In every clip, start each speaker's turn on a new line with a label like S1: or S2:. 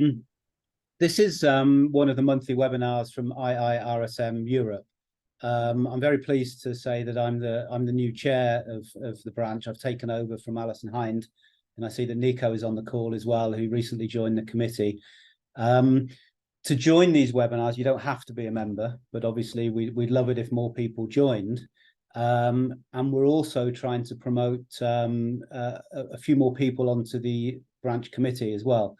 S1: Mm. This is one of the monthly webinars from IIRSM Europe. I'm very pleased to say that I'm the new chair of the branch. I've taken over from Alison Hind, and I see that Nico is on the call as well, who recently joined the committee. To join these webinars, you don't have to be a member, but obviously we'd love it if more people joined. And we're also trying to promote a few more people onto the branch committee as well.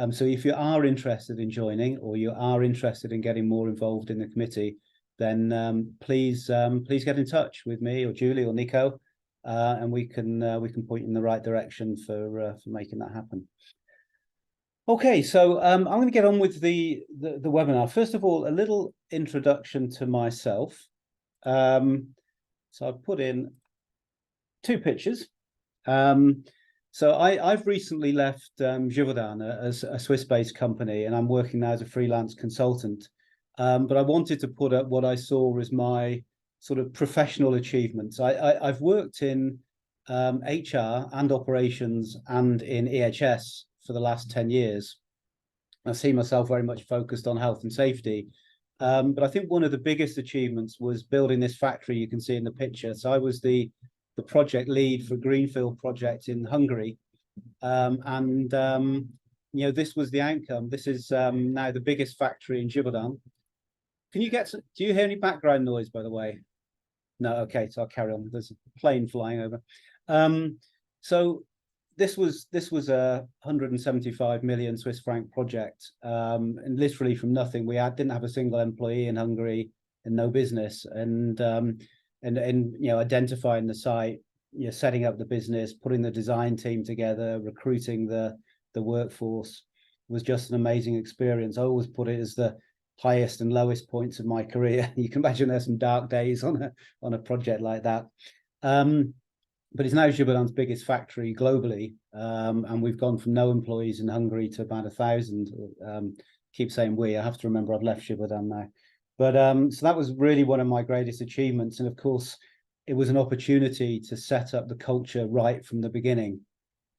S1: So if you are interested in joining, or you are interested in getting more involved in the committee, then please get in touch with me or Julie or Nico, and we can point you in the right direction for making that happen. Okay, so I'm going to get on with the webinar. First of all, a little introduction to myself. So I've put in two pictures. So I've recently left Givaudan, a Swiss-based company, and I'm working now as a freelance consultant. But I wanted to put up what I saw as my sort of professional achievements. I've worked in HR and operations and in EHS for the last 10 years. I see myself very much focused on health and safety. But I think one of the biggest achievements was building this factory you can see in the picture. So I was the project lead for a greenfield project in Hungary. You know, this was the outcome. This is now the biggest factory in Givaudan. Can you do you hear any background noise, by the way? No, okay, so I'll carry on. There's a plane flying over. So this was a 175 million Swiss franc project, and literally from nothing. We didn't have a single employee in Hungary and no business, and you know, identifying the site, you know, setting up the business, putting the design team together, recruiting the workforce was just an amazing experience. I always put it as the highest and lowest points of my career. You can imagine there's some dark days on a project like that. But it's now Givaudan's biggest factory globally, and we've gone from no employees in Hungary to about 1,000. Keep saying we. I have to remember I've left Givaudan now. But so that was really one of my greatest achievements, and of course, it was an opportunity to set up the culture right from the beginning.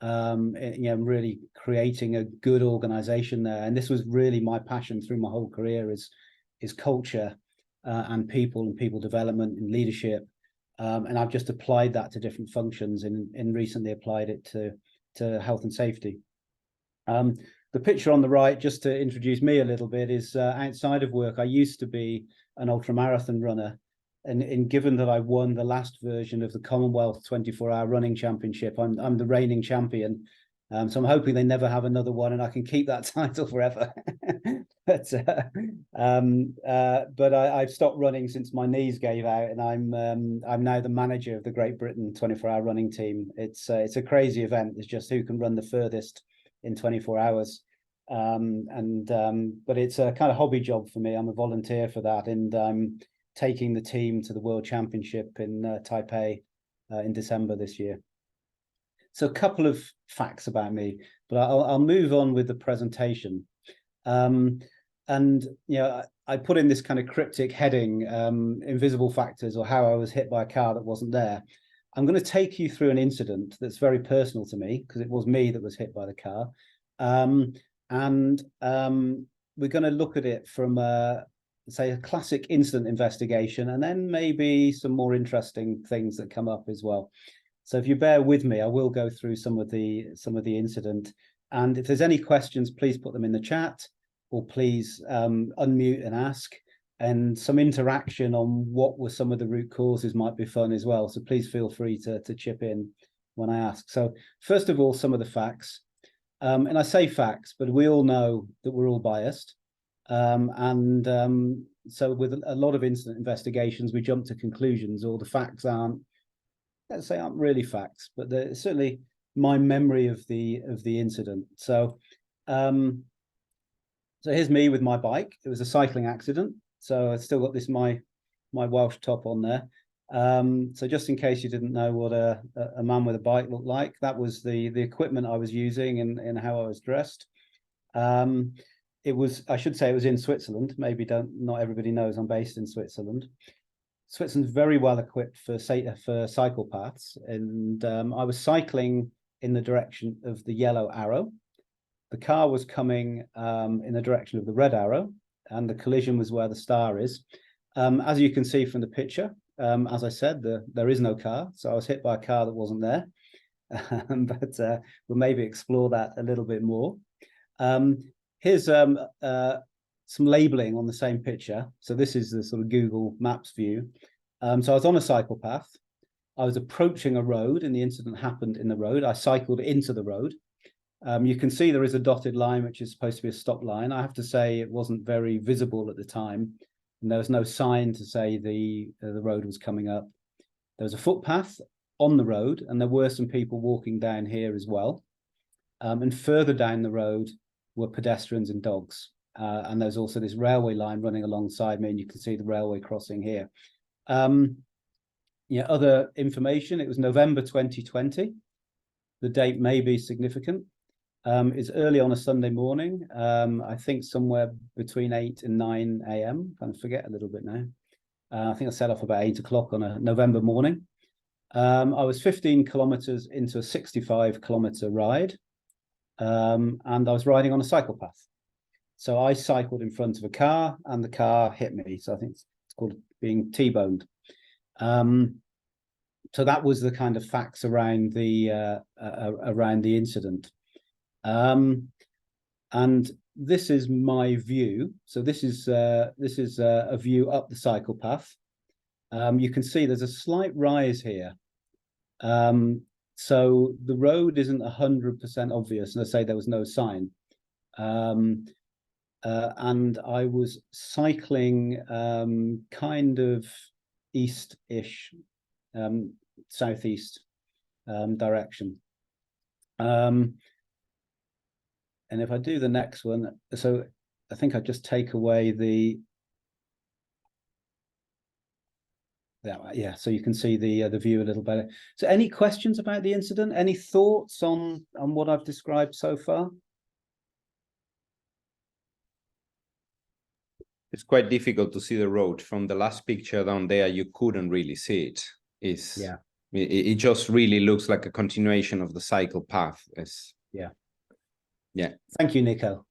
S1: You know, really creating a good organization there, and this was really my passion through my whole career is culture and people development and leadership. And I've just applied that to different functions and recently applied it to health and safety. The picture on the right, just to introduce me a little bit, is outside of work. I used to be an ultramarathon runner, and given that I won the last version of the Commonwealth 24-hour running championship, I'm the reigning champion. So I'm hoping they never have another one, and I can keep that title forever. But I've stopped running since my knees gave out, and I'm now the manager of the Great Britain 24-hour running team. It's a crazy event. It's just who can run the furthest in 24 hours. But it's a kind of hobby job for me. I'm a volunteer for that, and I'm taking the team to the World Championship in Taipei in December this year. So a couple of facts about me, but I'll move on with the presentation. And you know, I put in this kind of cryptic heading, invisible factors, or how I was hit by a car that wasn't there. I'm going to take you through an incident that's very personal to me, because it was me that was hit by the car. We're going to look at it from say a classic incident investigation, and then maybe some more interesting things that come up as well. So if you bear with me, I will go through some of the incident, and if there's any questions, please put them in the chat, or please unmute and ask. And some interaction on what were some of the root causes might be fun as well. So please feel free to chip in when I ask. So first of all, some of the facts, and I say facts, but we all know that we're all biased. So with a lot of incident investigations, we jump to conclusions, or the facts aren't really facts, but they're certainly my memory of the incident. So here's me with my bike. It was a cycling accident, so I still got my Welsh top on there. So just in case you didn't know what a man with a bike looked like, that was the equipment I was using and how I was dressed. I should say it was in Switzerland. Maybe not everybody knows I'm based in Switzerland. Switzerland's very well equipped for cycle paths, and I was cycling in the direction of the yellow arrow. the car was coming in the direction of the red arrow, and the collision was where the star is. As you can see from the picture, as I said, there is no car, so I was hit by a car that wasn't there. But we'll maybe explore that a little bit more. Here's some labeling on the same picture. So this is the sort of Google Maps view. So I was on a cycle path. I was approaching a road, and the incident happened in the road. I cycled into the road. You can see there is a dotted line, which is supposed to be a stop line. I have to say it wasn't very visible at the time, and there was no sign to say the road was coming up. There was a footpath on the road, and there were some people walking down here as well. And further down the road were pedestrians and dogs. And there's also this railway line running alongside me, and you can see the railway crossing here. Yeah, other information, it was November 2020. The date may be significant. It's early on a Sunday morning, I think somewhere between 8 and 9 a.m. Kind of forget a little bit now. I think I set off about 8 o'clock on a November morning. I was 15 kilometers into a 65-kilometer ride, and I was riding on a cycle path. So I cycled in front of a car, and the car hit me. So I think it's called being T-boned. So that was the kind of facts around the incident. And this is my view. So this is a view up the cycle path. You can see there's a slight rise here. So the road isn't 100% obvious, and I say there was no sign. And I was cycling kind of east-ish, southeast direction. And if I do the next one, so I think I just take away the, yeah, so you can see the view a little better. So any questions about the incident? Any thoughts on what I've described so far?
S2: It's quite difficult to see the road. From the last picture down there, you couldn't really see it.
S1: Yeah.
S2: It just really looks like a continuation of the cycle path.
S1: Yeah.
S2: Yeah.
S1: Thank you, Nico.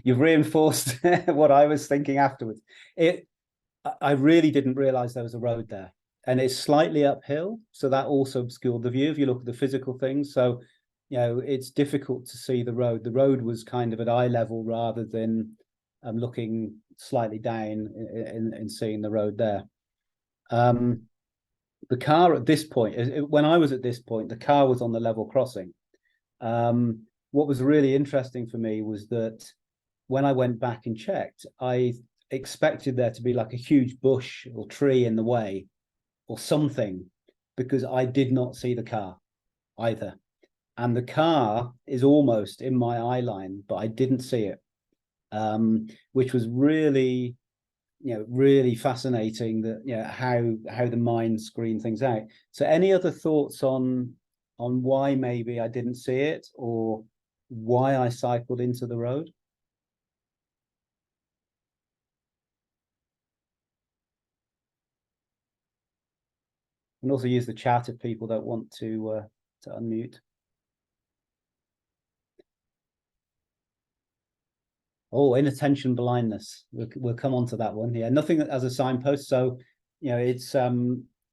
S1: You've reinforced what I was thinking afterwards. I really didn't realize there was a road there, and it's slightly uphill, so that also obscured the view if you look at the physical things. So, you know, it's difficult to see the road. The road was kind of at eye level rather than looking slightly down and seeing the road there. The car at this point, when I was at this point, the car was on the level crossing. What was really interesting for me was that when I went back and checked, I expected there to be like a huge bush or tree in the way or something, because I did not see the car either. And the car is almost in my eye line, but I didn't see it, which was really, really fascinating, that, how the mind screened things out. So any other thoughts on why maybe I didn't see it, or why I cycled into the road? And also use the chat if people don't want to unmute. Oh, inattention blindness. We'll come on to that one. Yeah, nothing as a signpost. So, it's there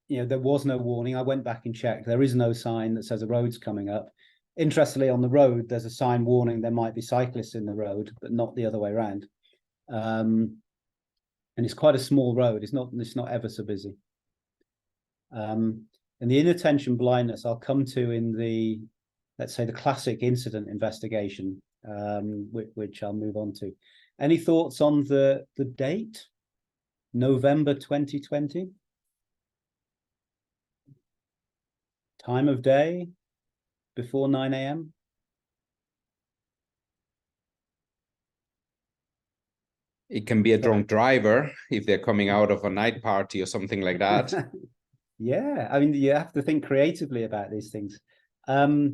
S1: was no warning. I went back and checked. There is no sign that says a road's coming up. Interestingly, on the road, there's a sign warning there might be cyclists in the road, but not the other way around. And it's quite a small road. It's not ever so busy. And the inattention blindness I'll come to in the, let's say, the classic incident investigation, which I'll move on to. Any thoughts on the date? November 2020? Time of day? Before 9 a.m.?
S2: It can be a drunk driver if they're coming out of a night party or something like that.
S1: Yeah, I mean, you have to think creatively about these things. I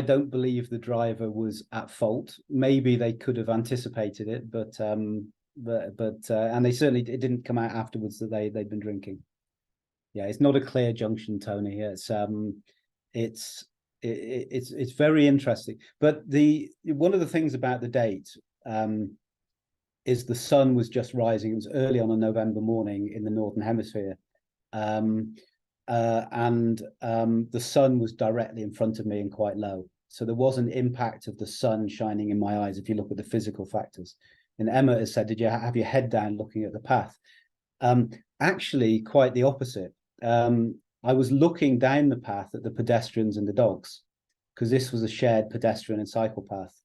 S1: don't believe the driver was at fault. Maybe they could have anticipated it, but and they certainly, it didn't come out afterwards that they'd been drinking. Yeah, it's not a clear junction, Tony. It's it's very interesting. But one of the things about the date is the sun was just rising. It was early on a November morning in the Northern Hemisphere. And the sun was directly in front of me and quite low. So there was an impact of the sun shining in my eyes if you look at the physical factors. And Emma has said, did you have your head down looking at the path? Actually, quite the opposite. I was looking down the path at the pedestrians and the dogs, because this was a shared pedestrian and cycle path.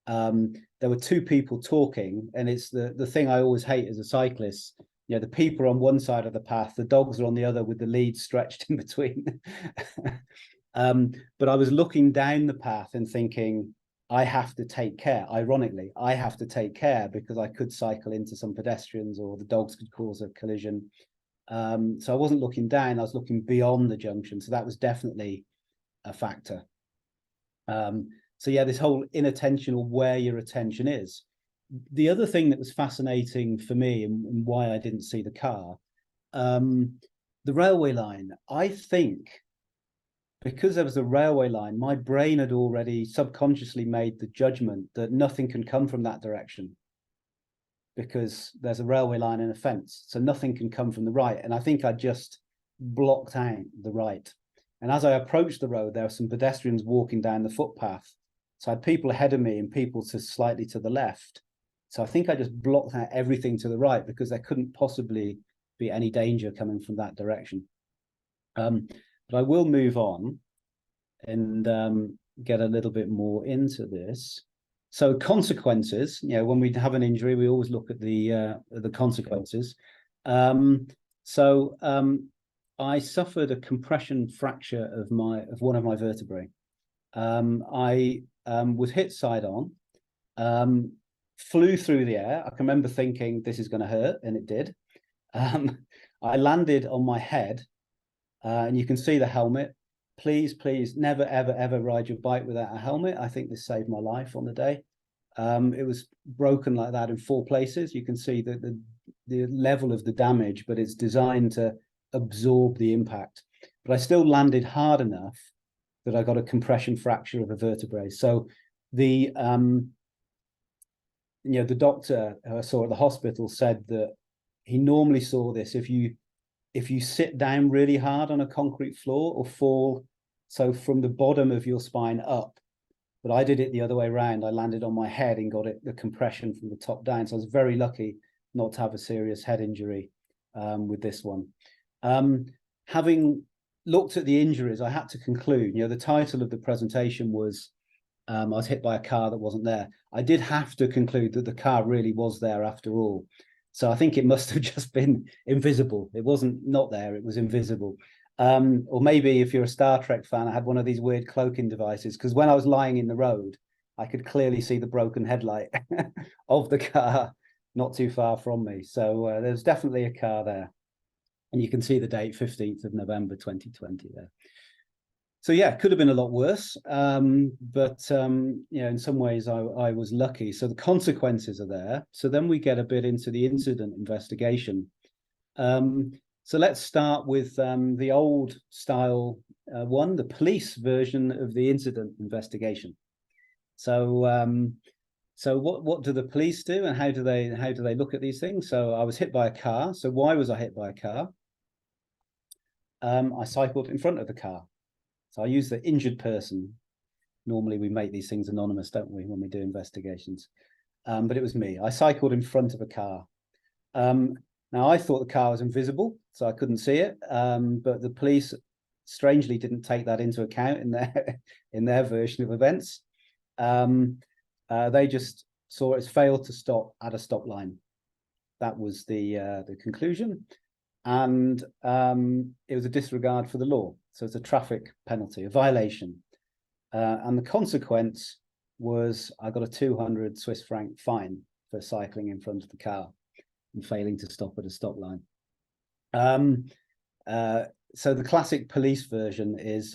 S1: There were two people talking, and it's the thing I always hate as a cyclist. You know, the people are on one side of the path, the dogs are on the other with the leads stretched in between. But I was looking down the path and thinking, I have to take care. Ironically, I have to take care because I could cycle into some pedestrians or the dogs could cause a collision. So I wasn't looking down, I was looking beyond the junction. So that was definitely a factor. So yeah, this whole inattention, or where your attention is. The other thing that was fascinating for me and why I didn't see the car, the railway line, I think because there was a railway line, my brain had already subconsciously made the judgment that nothing can come from that direction because there's a railway line and a fence, so nothing can come from the right. And I think I just blocked out the right. And as I approached the road, there were some pedestrians walking down the footpath. So I had people ahead of me and people slightly to the left. So I think I just blocked out everything to the right because there couldn't possibly be any danger coming from that direction. But I will move on and get a little bit more into this. So consequences, you know, when we have an injury, we always look at the consequences. I suffered a compression fracture of one of my vertebrae. I was hit side on, flew through the air. I can remember thinking this is going to hurt, and it did. I landed on my head. And you can see the helmet. Please, please, never, ever, ever ride your bike without a helmet. I think this saved my life on the day. It was broken like that in 4 places. You can see the level of the damage, but it's designed to absorb the impact. But I still landed hard enough that I got a compression fracture of a vertebrae. So the doctor I saw at the hospital said that he normally saw this if you sit down really hard on a concrete floor or fall, so from the bottom of your spine up. But I did it the other way around. I landed on my head and got the compression from the top down. So I was very lucky not to have a serious head injury with this one. Having looked at the injuries, I had to conclude, the title of the presentation was, I was hit by a car that wasn't there. I did have to conclude that the car really was there after all. So I think it must have just been invisible. It wasn't not there, it was invisible. Or maybe if you're a Star Trek fan, I had one of these weird cloaking devices, because when I was lying in the road, I could clearly see the broken headlight of the car not too far from me. So there's definitely a car there. And you can see the date, 15th of November, 2020 there. So yeah, it could have been a lot worse, but in some ways I was lucky. So the consequences are there. So then we get a bit into the incident investigation. So let's start with the old style one, the police version of the incident investigation. So what do the police do, and how do they look at these things? So I was hit by a car. So why was I hit by a car? I cycled in front of the car. So I use the injured person. Normally we make these things anonymous, don't we, when we do investigations? But it was me. I cycled in front of a car. Now I thought the car was invisible, so I couldn't see it. But the police strangely didn't take that into account in their version of events. They just saw it as failed to stop at a stop line. That was the conclusion. And it was a disregard for the law. So it's a traffic penalty, a violation. And the consequence was I got a 200 Swiss franc fine for cycling in front of the car and failing to stop at a stop line. So the classic police version is,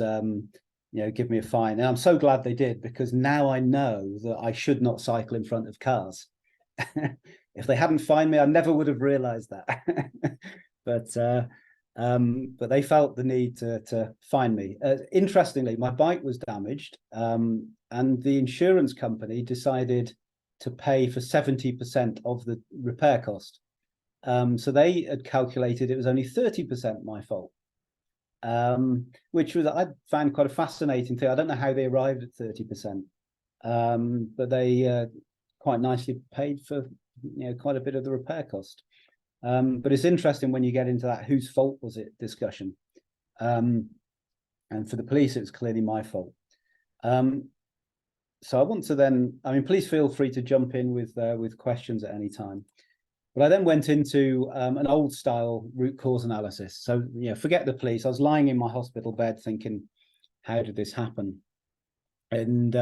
S1: give me a fine. And I'm so glad they did, because now I know that I should not cycle in front of cars. If they hadn't fined me, I never would have realized that. But But they felt the need to find me. Interestingly, my bike was damaged, and the insurance company decided to pay for 70% of the repair cost. So they had calculated it was only 30% my fault, which was, I found quite a fascinating thing. I don't know how they arrived at 30%, but they quite nicely paid for quite a bit of the repair cost. But it's interesting when you get into that whose fault was it discussion. And for the police, it was clearly my fault. So I want to then, I mean, please feel free to jump in with questions at any time. But I then went into an old style root cause analysis. So, forget the police. I was lying in my hospital bed thinking, how did this happen? And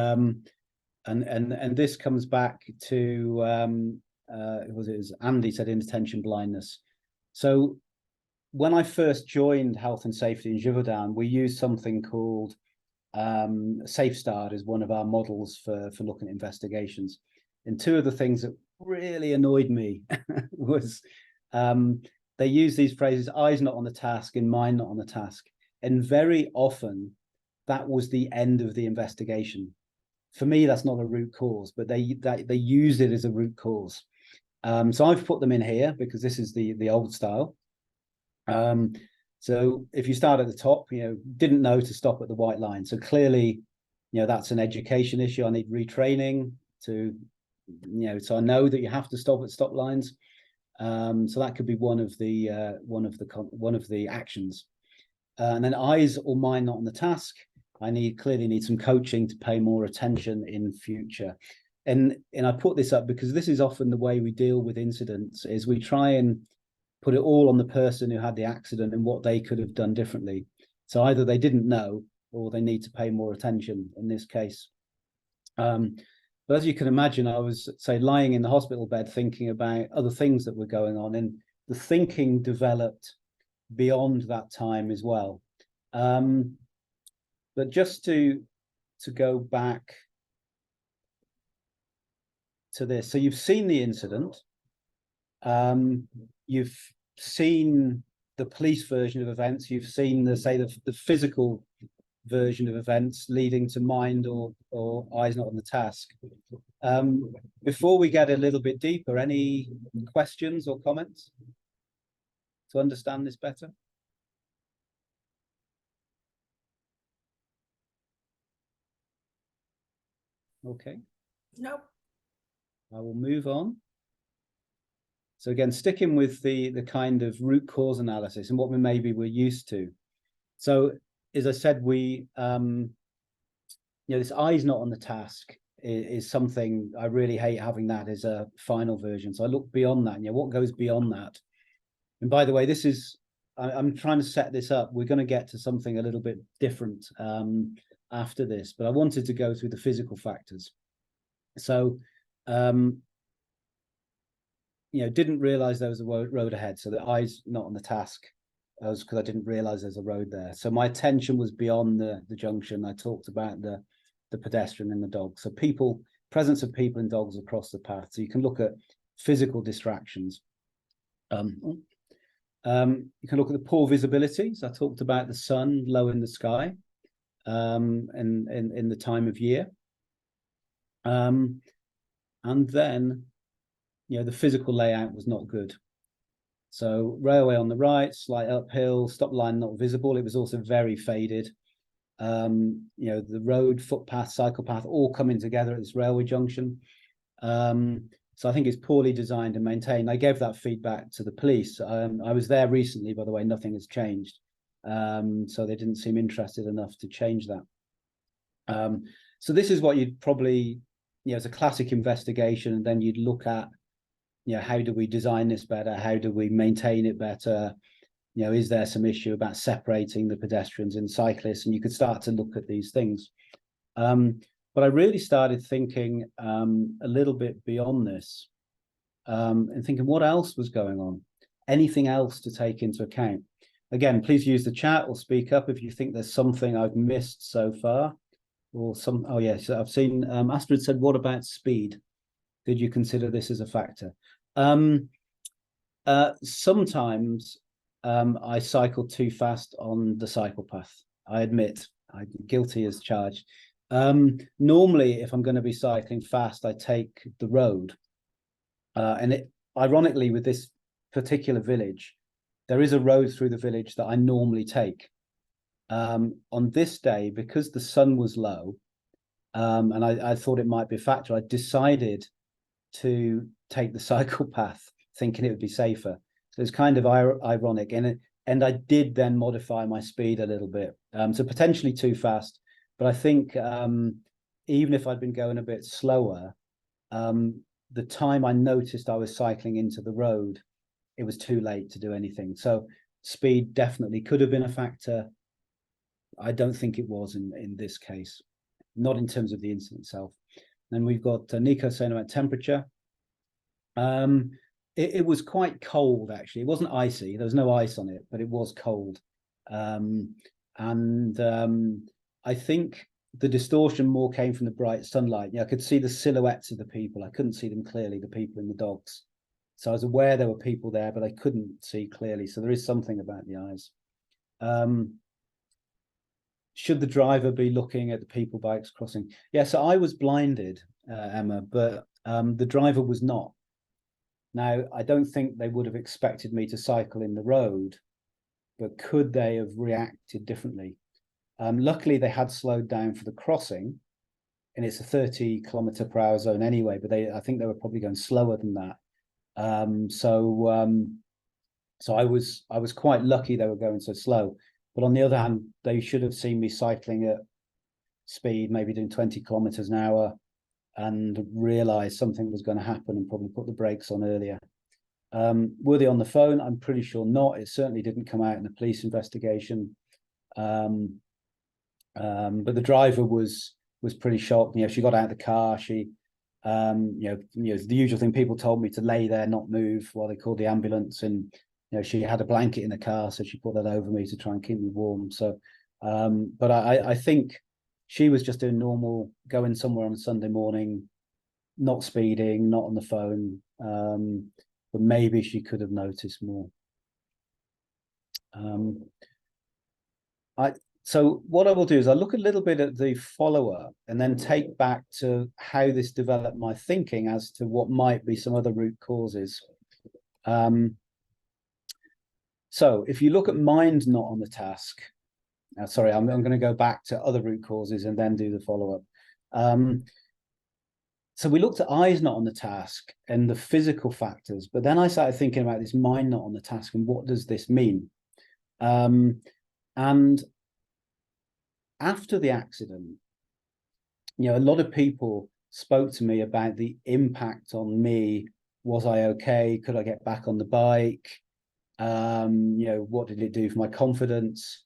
S1: this comes back to it was Andy said inattention blindness. So when I first joined health and safety in Givaudan, we used something called SafeStart as one of our models for looking at investigations. And two of the things that really annoyed me was they use these phrases, eyes not on the task and mind not on the task. And very often that was the end of the investigation. For me, that's not a root cause, but they used it as a root cause. So I've put them in here because this is the old style. So if you start at the top, didn't know to stop at the white line. So clearly, that's an education issue. I need retraining to, so I know that you have to stop at stop lines. So that could be one of the actions. And then eyes or mind not on the task. I clearly need some coaching to pay more attention in future. And I put this up because this is often the way we deal with incidents, is we try and put it all on the person who had the accident and what they could have done differently. So either they didn't know or they need to pay more attention in this case. But as you can imagine, I was, say, lying in the hospital bed thinking about other things that were going on, and the thinking developed beyond that time as well. But just to go back to this, so you've seen the incident, you've seen the police version of events, you've seen the physical version of events leading to mind or eyes not on the task. Before we get a little bit deeper, any questions or comments to understand this better? Okay.
S3: Nope.
S1: I will move on. So again, sticking with the kind of root cause analysis and what we're used to. So as I said, we this eyes not on the task is something I really hate having that as a final version. So I look beyond that. What goes beyond that? And by the way, this is I'm trying to set this up. We're going to get to something a little bit different after this, but I wanted to go through the physical factors. So didn't realize there was a road ahead. So the eyes not on the task was because I didn't realize there's a road there. So my attention was beyond the junction. I talked about the pedestrian and the dog. So presence of people and dogs across the path. So you can look at physical distractions. You can look at the poor visibility. So I talked about the sun low in the sky in the time of year. And then the physical layout was not good. So railway on the right, slight uphill, stop line not visible. It was also very faded. The road, footpath, cycle path, all coming together at this railway junction. So I think it's poorly designed and maintained. I gave that feedback to the police. I was there recently, by the way, nothing has changed. So they didn't seem interested enough to change that. So this is what you'd probably, as a classic investigation, and then you'd look at, how do we design this better? How do we maintain it better? Is there some issue about separating the pedestrians and cyclists? And you could start to look at these things. But I really started thinking a little bit beyond this and thinking what else was going on? Anything else to take into account? Again, please use the chat or speak up if you think there's something I've missed so far. Or oh yes, so I've seen Astrid said, what about speed? Did you consider this as a factor? Sometimes I cycled too fast on the cycle path. I admit, I'm guilty as charged. Normally, if I'm going to be cycling fast, I take the road. And it, ironically, with this particular village, there is a road through the village that I normally take. On this day, because the sun was low, and I thought it might be a factor, I decided to take the cycle path, thinking it would be safer. So it's kind of ironic, and I did then modify my speed a little bit, so potentially too fast. But I think even if I'd been going a bit slower, the time I noticed I was cycling into the road, it was too late to do anything. So speed definitely could have been a factor. I don't think it was in this case, not in terms of the incident itself. Then we've got Nico saying about temperature. It was quite cold, actually. It wasn't icy. There was no ice on it, but it was cold. I think the distortion more came from the bright sunlight. I could see the silhouettes of the people. I couldn't see them clearly, the people and the dogs. So I was aware there were people there, but I couldn't see clearly. So there is something about the eyes. Should the driver be looking at the people bikes crossing? Yeah, so I was blinded, Emma, but the driver was not. Now, I don't think they would have expected me to cycle in the road, but could they have reacted differently? Luckily, they had slowed down for the crossing, and it's a 30 km/h zone anyway, but I think they were probably going slower than that. So I was quite lucky they were going so slow. But on the other hand, they should have seen me cycling at speed, maybe doing 20 km/h, and realized something was going to happen and probably put the brakes on earlier. Were they on the phone? I'm pretty sure not. It certainly didn't come out in the police investigation. But the driver was pretty shocked. She got out of the car. She, the usual thing, people told me to lay there, not move while they called the ambulance. And she had a blanket in the car, so she put that over me to try and keep me warm. So, but I think she was just doing normal, going somewhere on a Sunday morning, not speeding, not on the phone. But maybe she could have noticed more. So what I will do is I'll look a little bit at the follow-up and then take back to how this developed my thinking as to what might be some other root causes. So if you look at mind not on the task, sorry, I'm going to go back to other root causes and then do the follow-up. So we looked at eyes not on the task and the physical factors, but then I started thinking about this mind not on the task and what does this mean? And after the accident, a lot of people spoke to me about the impact on me. Was I okay? Could I get back on the bike? What did it do for my confidence?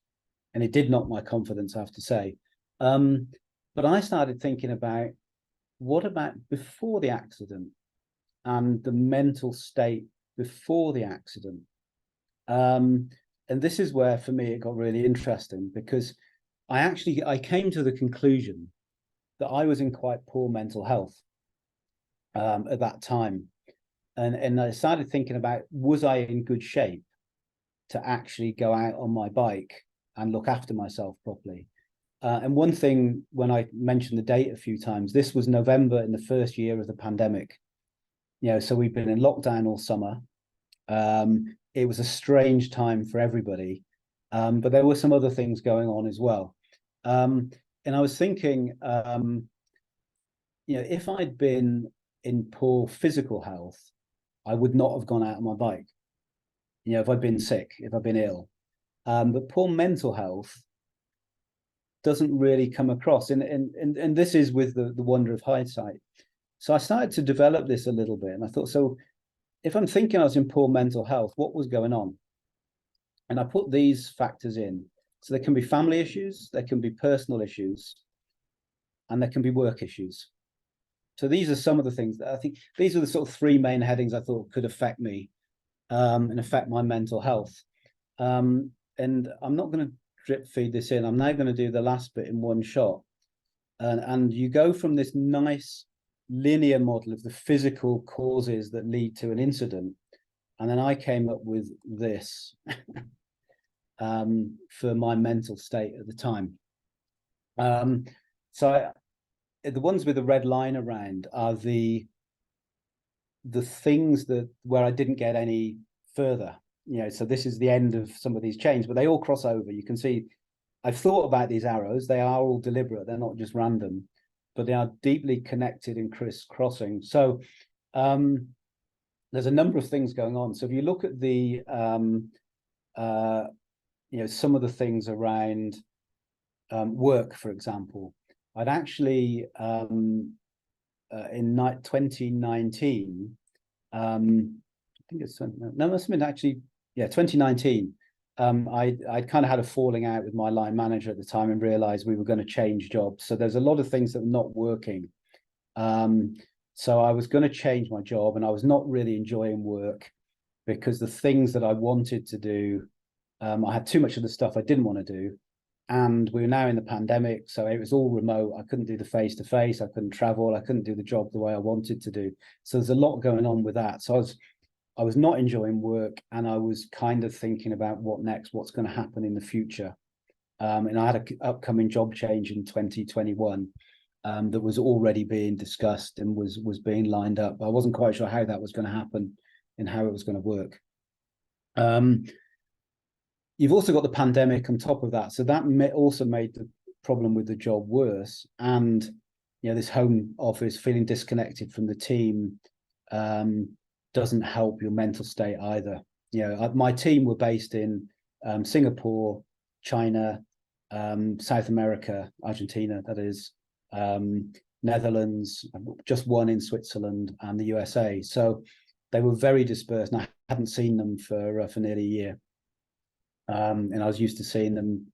S1: And it did knock my confidence, I have to say. But I started thinking about, what about before the accident and the mental state before the accident? And this is where, for me, it got really interesting, because I came to the conclusion that I was in quite poor mental health at that time. And I started thinking about, was I in good shape to actually go out on my bike and look after myself properly? And one thing, when I mentioned the date a few times, this was November in the first year of the pandemic. So we've been in lockdown all summer. It was a strange time for everybody, but there were some other things going on as well. And I was thinking, if I'd been in poor physical health, I would not have gone out on my bike. If I'd been sick, if I'd been ill. But poor mental health doesn't really come across. And this is with the wonder of hindsight. So I started to develop this a little bit. And I thought, so if I'm thinking I was in poor mental health, what was going on? And I put these factors in. So there can be family issues, there can be personal issues, and there can be work issues. So these are some of the things that I think, these are the sort of three main headings I thought could affect me and affect my mental health. And I'm not going to drip feed this in. I'm now going to do the last bit in one shot. And you go from this nice linear model of the physical causes that lead to an incident. And then I came up with this for my mental state at the time. The ones with the red line around are the things where I didn't get any further. So this is the end of some of these chains, but they all cross over. You can see I've thought about these arrows. They are all deliberate. They're not just random, but they are deeply connected and crisscrossing. So there's a number of things going on. So if you look at the some of the things around work, for example, I'd actually in 2019, I think it's no, must have been actually 2019. I'd kind of had a falling out with my line manager at the time and realized we were going to change jobs. So there's a lot of things that were not working. So I was going to change my job, and I was not really enjoying work because the things that I wanted to do, I had too much of the stuff I didn't want to do. And we were now in the pandemic, so it was all remote. I couldn't do the face-to-face. I couldn't travel. I couldn't do the job the way I wanted to do. So there's a lot going on with that. So I was not enjoying work, and I was kind of thinking about what next, what's going to happen in the future. And I had an upcoming job change in 2021 that was already being discussed and was being lined up. I wasn't quite sure how that was going to happen and how it was going to work. You've also got the pandemic on top of that. So that also made the problem with the job worse. And, this home office, feeling disconnected from the team doesn't help your mental state either. My team were based in Singapore, China, South America, Argentina, that is, Netherlands, just one in Switzerland, and the USA. So they were very dispersed, and I hadn't seen them for nearly a year. And I was used to seeing them,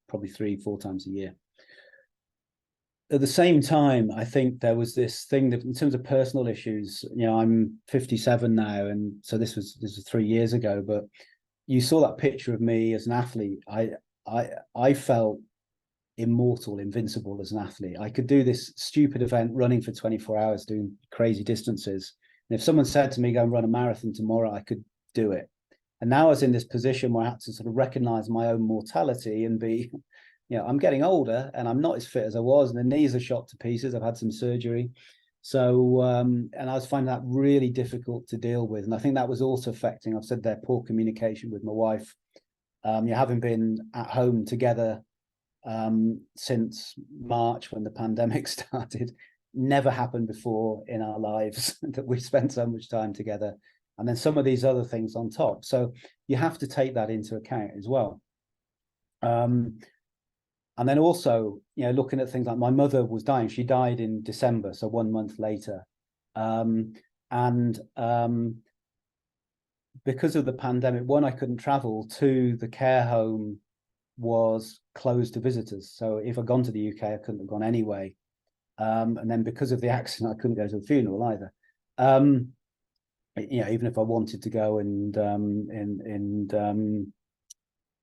S1: probably 3-4 times a year. At the same time, I think there was this thing that, in terms of personal issues, I'm 57 now, and so this was 3 years ago. But you saw that picture of me as an athlete. I felt immortal, invincible as an athlete. I could do this stupid event, running for 24 hours, doing crazy distances. And if someone said to me, "Go and run a marathon tomorrow," I could do it. And now I was in this position where I had to sort of recognize my own mortality and be, I'm getting older and I'm not as fit as I was, and the knees are shot to pieces. I've had some surgery. So, and I was finding that really difficult to deal with. And I think that was also affecting, I've said there, poor communication with my wife. Having been at home together since March when the pandemic started, never happened before in our lives that we spent so much time together. And then some of these other things on top. So you have to take that into account as well. And then also, looking at things like my mother was dying. She died in December, so 1 month later. Because of the pandemic, one, I couldn't travel. Two, the care home was closed to visitors. So if I'd gone to the UK, I couldn't have gone anyway. And then because of the accident, I couldn't go to the funeral either. Even if I wanted to go and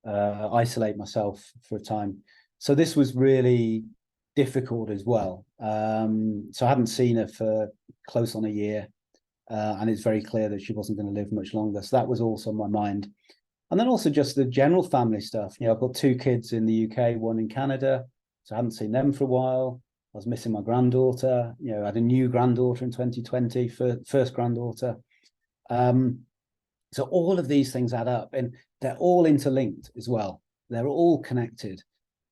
S1: isolate myself for a time. So this was really difficult as well. So I hadn't seen her for close on a year, and it's very clear that she wasn't going to live much longer. So that was also on my mind. And then also just the general family stuff. I've got 2 kids in the UK, 1 in Canada, so I hadn't seen them for a while. I was missing my granddaughter. I had a new granddaughter in 2020, first granddaughter. So all of these things add up, and they're all interlinked as well. They're all connected.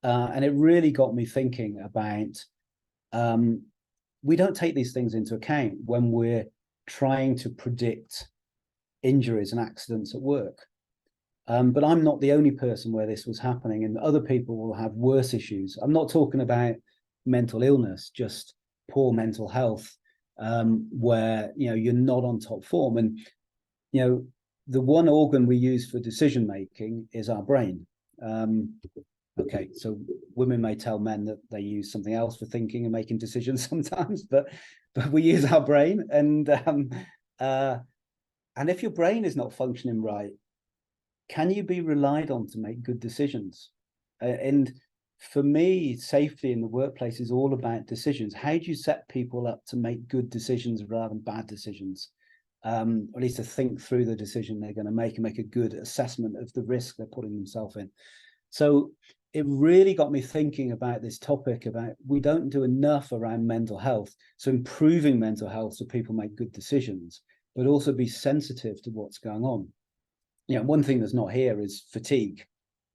S1: And it really got me thinking about, we don't take these things into account when we're trying to predict injuries and accidents at work. But I'm not the only person where this was happening, and other people will have worse issues. I'm not talking about mental illness, just poor mental health, where, you're not on top form. And, the one organ we use for decision making is our brain. Okay, so women may tell men that they use something else for thinking and making decisions sometimes, but we use our brain. And if your brain is not functioning right, can you be relied on to make good decisions? And for me, safety in the workplace is all about decisions. How do you set people up to make good decisions rather than bad decisions? or at least to think through the decision they're going to make and make a good assessment of the risk they're putting themselves in. So it really got me thinking about this topic about we don't do enough around mental health. So improving mental health so people make good decisions, but also be sensitive to what's going on. One thing that's not here is fatigue,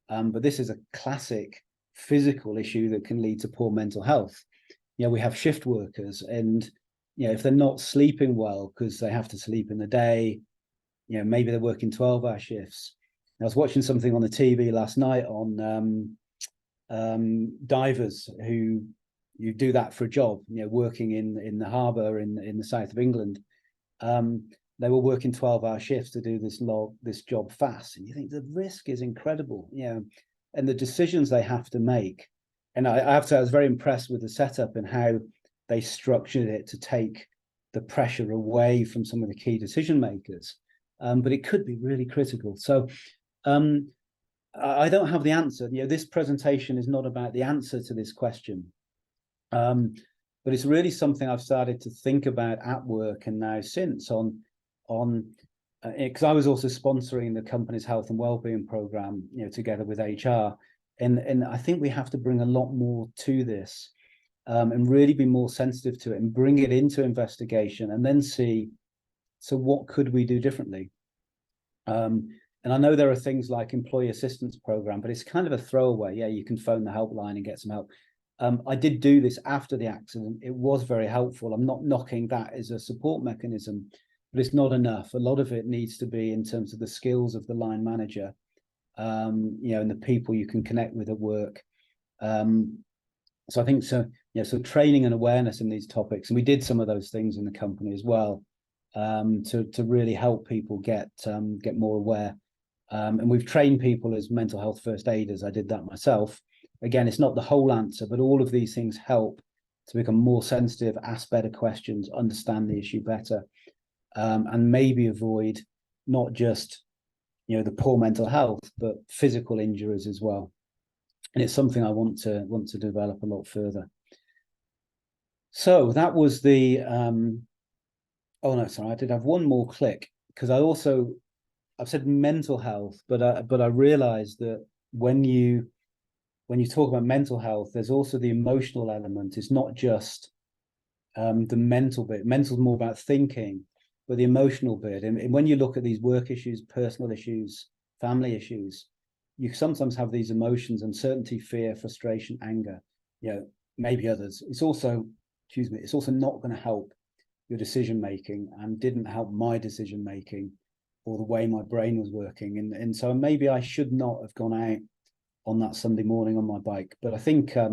S1: but this is a classic physical issue that can lead to poor mental health. We have shift workers, and if they're not sleeping well because they have to sleep in the day, maybe they're working 12-hour shifts. I was watching something on the TV last night on divers who you do that for a job, working in the harbour in the south of England. They were working 12-hour shifts to do this job fast, and you think the risk is incredible, and the decisions they have to make. And I have to say, I was very impressed with the setup and how they structured it to take the pressure away from some of the key decision makers. But it could be really critical. So I don't have the answer. This presentation is not about the answer to this question. But it's really something I've started to think about at work and now since because I was also sponsoring the company's health and wellbeing program, together with HR. And I think we have to bring a lot more to this, and really be more sensitive to it and bring it into investigation and then see, so what could we do differently? And I know there are things like employee assistance program, but it's kind of a throwaway. Yeah, you can phone the helpline and get some help. I did do this after the accident. It was very helpful. I'm not knocking that as a support mechanism, but it's not enough. A lot of it needs to be in terms of the skills of the line manager, and the people you can connect with at work. So I think so. So training and awareness in these topics, and we did some of those things in the company as well, to really help people get more aware. And we've trained people as mental health first aiders. I did that myself. Again, it's not the whole answer, but all of these things help to become more sensitive, ask better questions, understand the issue better, and maybe avoid not just the poor mental health, but physical injuries as well. And it's something I want to develop a lot further. So that was the oh no, sorry, I did have one more click, because I've said mental health, but I realized that when you talk about mental health, there's also the emotional element. It's not just the mental bit. Mental is more about thinking, but the emotional bit. And when you look at these work issues, personal issues, family issues, you sometimes have these emotions: uncertainty, fear, frustration, anger, maybe others. It's also not going to help your decision making, and didn't help my decision making or the way my brain was working. And so maybe I should not have gone out on that Sunday morning on my bike. But I think, I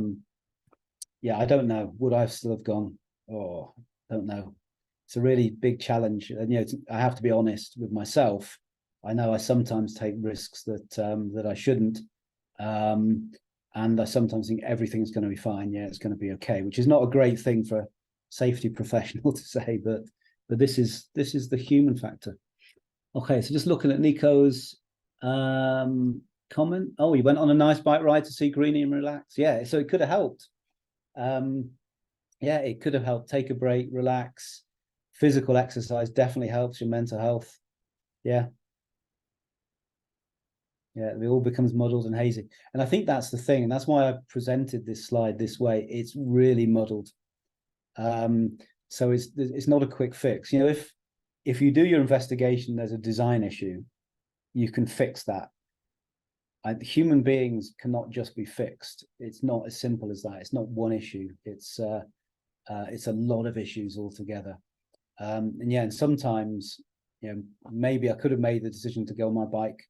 S1: don't know. Would I still have gone? Oh, I don't know. It's a really big challenge. And, I have to be honest with myself. I know I sometimes take risks that I shouldn't. And I sometimes think everything's going to be fine. Yeah, it's going to be okay, which is not a great thing for a safety professional to say, but this is the human factor. Okay, so just looking at Nico's comment. Oh, he went on a nice bike ride to see Greenie and relax. Yeah, so it could have helped. It could have helped. Take a break, relax. Physical exercise definitely helps your mental health. Yeah, it all becomes muddled and hazy. And I think that's the thing, and that's why I presented this slide this way. It's really muddled. So it's not a quick fix. If you do your investigation, there's a design issue, you can fix that. Human beings cannot just be fixed. It's not as simple as that. It's not one issue. It's a lot of issues altogether. And sometimes, maybe I could have made the decision to go on my bike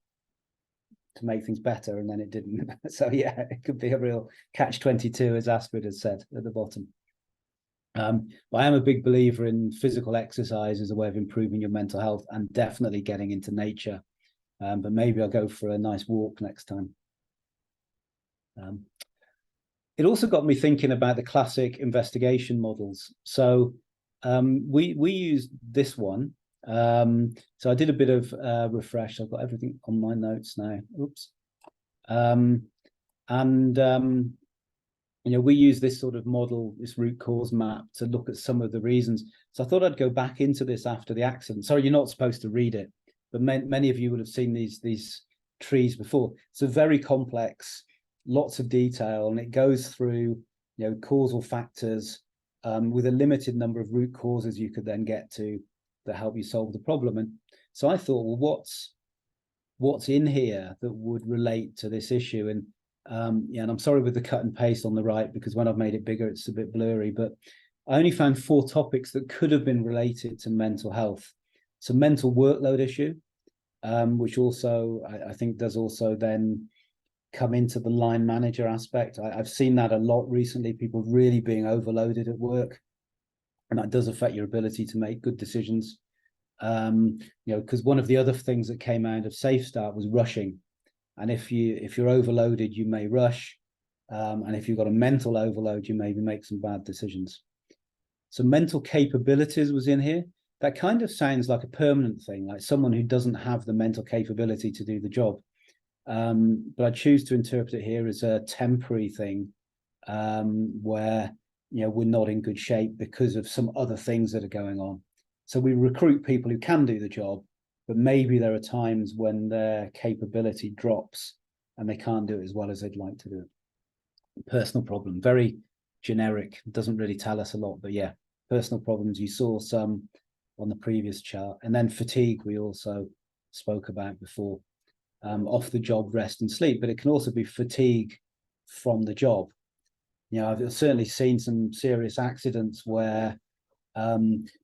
S1: to make things better, and then it didn't. So it could be a real catch-22, as Astrid has said at the bottom. But I am a big believer in physical exercise as a way of improving your mental health, and definitely getting into nature. But maybe I'll go for a nice walk next time. It also got me thinking about the classic investigation models. So we used this one. So I did a bit of refresh. I've got everything on my notes now. Oops. we use this sort of model, this root cause map, to look at some of the reasons. So I thought I'd go back into this after the accident. Sorry, you're not supposed to read it, but many of you would have seen these trees before. So very complex, lots of detail, and it goes through, causal factors with a limited number of root causes you could then get to that help you solve the problem. And so I thought, well, what's in here that would relate to this issue? And I'm sorry with the cut and paste on the right, because when I've made it bigger, it's a bit blurry, but I only found 4 topics that could have been related to mental health. So mental workload issue, which also I think does also then come into the line manager aspect. I've seen that a lot recently, people really being overloaded at work, and that does affect your ability to make good decisions. Because one of the other things that came out of Safe Start was rushing. And if you're overloaded, you may rush. And if you've got a mental overload, you maybe make some bad decisions. So mental capabilities was in here. That kind of sounds like a permanent thing, like someone who doesn't have the mental capability to do the job. But I choose to interpret it here as a temporary thing, where we're not in good shape because of some other things that are going on. So we recruit people who can do the job, but maybe there are times when their capability drops and they can't do it as well as they'd like to do it. Personal problem, very generic, doesn't really tell us a lot, but yeah, personal problems. You saw some on the previous chart. And then fatigue, we also spoke about before. Off the job rest and sleep, but it can also be fatigue from the job. I've certainly seen some serious accidents where,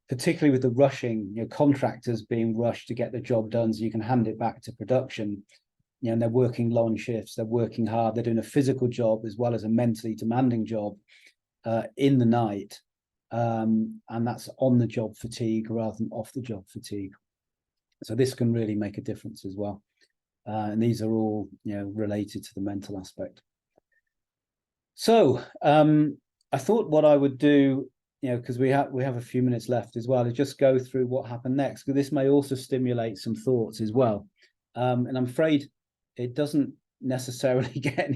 S1: particularly with the rushing, contractors being rushed to get the job done so you can hand it back to production, and they're working long shifts, they're working hard, they're doing a physical job as well as a mentally demanding job in the night, and that's on the job fatigue rather than off the job fatigue. So this can really make a difference as well. And these are all, related to the mental aspect. So I thought what I would do, because we have a few minutes left as well, is just go through what happened next, because this may also stimulate some thoughts as well. And I'm afraid it doesn't necessarily get